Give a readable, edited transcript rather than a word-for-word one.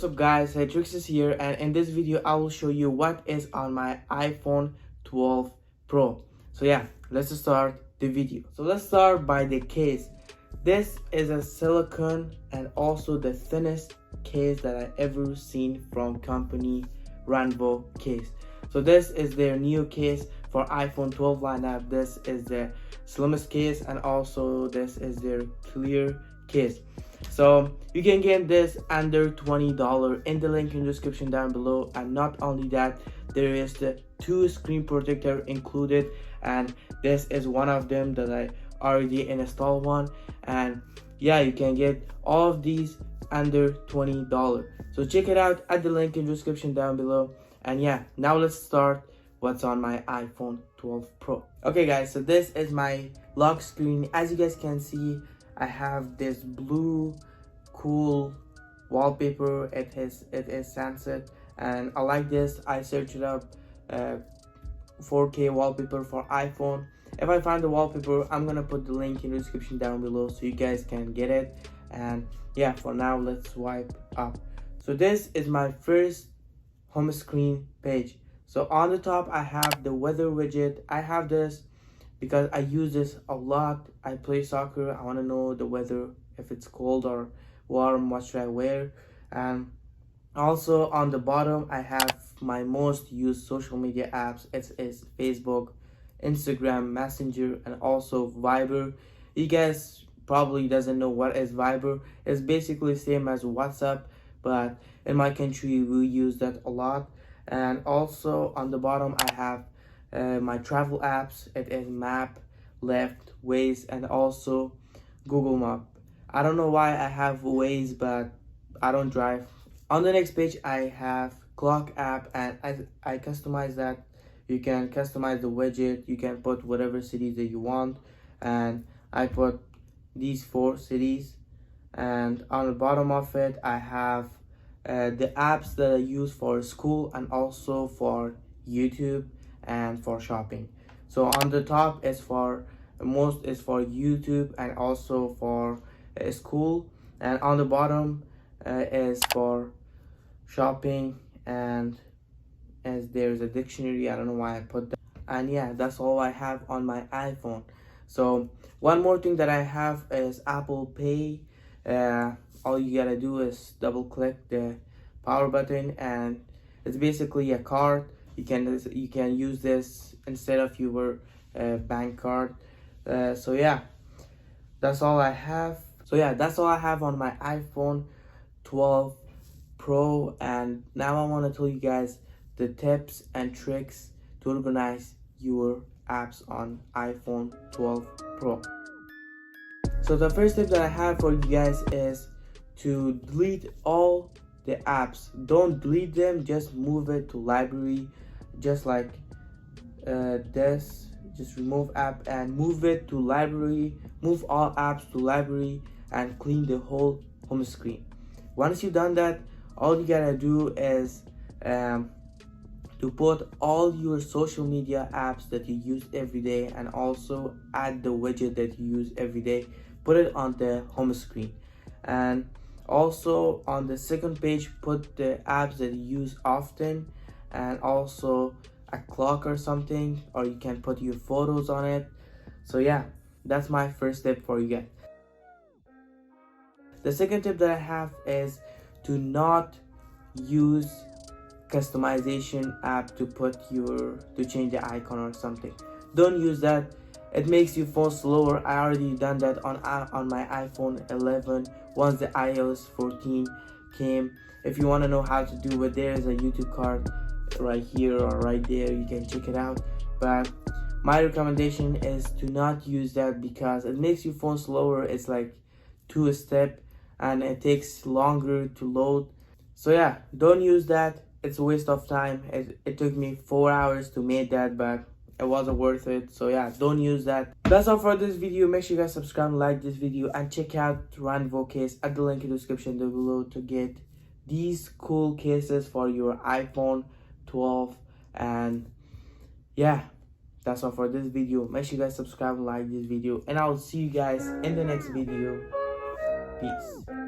what's up guys, hey Trix is here, and in this video I will show you what is on my iPhone 12 Pro. So yeah, let's start the video. So let's start by the case. This is a silicone and also the thinnest case that I ever seen from company Ranvoo Case. So this is their new case for iPhone 12 lineup. This is the slimmest case, and also this is their clear case. So you can get this under $20 in the link in the description down below. And not only that, there is the 2 screen protector included, and this is one of them that I already installed one. And yeah, you can get all of these under $20. So check it out at the link in the description down below. And yeah, now let's start what's on my iPhone 12 Pro. Okay guys, so this is my lock screen. As you guys can see, I have this blue cool wallpaper. It is sunset, and I like this. I searched it up, 4K wallpaper for iPhone. If I find the wallpaper, I'm gonna put the link in the description down below so you guys can get it. And yeah, for now let's swipe up. So this is my first home screen page. So on the top I have the weather widget. I have this because I use this a lot. I play soccer. I want to know the weather, if it's cold or warm, what should I wear. And also on the bottom I have my most used social media apps. It is Facebook, Instagram, Messenger, and also Viber. You guys probably doesn't know what is Viber. It's basically same as WhatsApp, but in my country we use that a lot. And also on the bottom I have my travel apps. It is Map, Left, Waze, and also Google Map. I don't know why I have Waze, but I don't drive. On the next page I have Clock app, and I customize that. You can customize the widget. You can put whatever cities that you want, and I put these 4 cities. And on the bottom of it I have the apps that I use for school and also for YouTube and for shopping. So on the top is for YouTube and also for school, and on the bottom is for shopping, and as there's a dictionary. I don't know why I put that. And yeah, that's all I have on my iPhone. So one more thing that I have is Apple Pay. All you gotta do is double click the power button, and it's basically a card. You can use this instead of your bank card. So yeah, that's all I have. So yeah, that's all I have on my iPhone 12 Pro. And now I want to tell you guys the tips and tricks to organize your apps on iPhone 12 Pro. So the first tip that I have for you guys is to delete all the apps. Don't delete them, just move it to library, just like this. Just remove app and move it to library. Move all apps to library and clean the whole home screen. Once you've done that, all you gotta do is to put all your social media apps that you use every day, and also add the widget that you use every day. Put it on the home screen, and also on the second page put the apps that you use often, and also a clock or something, or you can put your photos on it. So yeah, that's my first tip for you guys. The second tip that I have is to not use customization app to change the icon or something. Don't use that. It makes your phone slower. I already done that on my iPhone 11 once the iOS 14 came. If you want to know how to do it, there is a YouTube card right here or right there. You can check it out. But my recommendation is to not use that because it makes your phone slower. It's like 2-step and it takes longer to load. So yeah, don't use that. It's a waste of time. It took me 4 hours to make that, but it wasn't worth it. So yeah, don't use that. That's all for this video. Make sure you guys subscribe and like this video, and check out Ranvoo Case at the link in the description down below to get these cool cases for your iPhone 12. And yeah, that's all for this video. Make sure you guys subscribe and like this video, and I'll see you guys in the next video. Peace.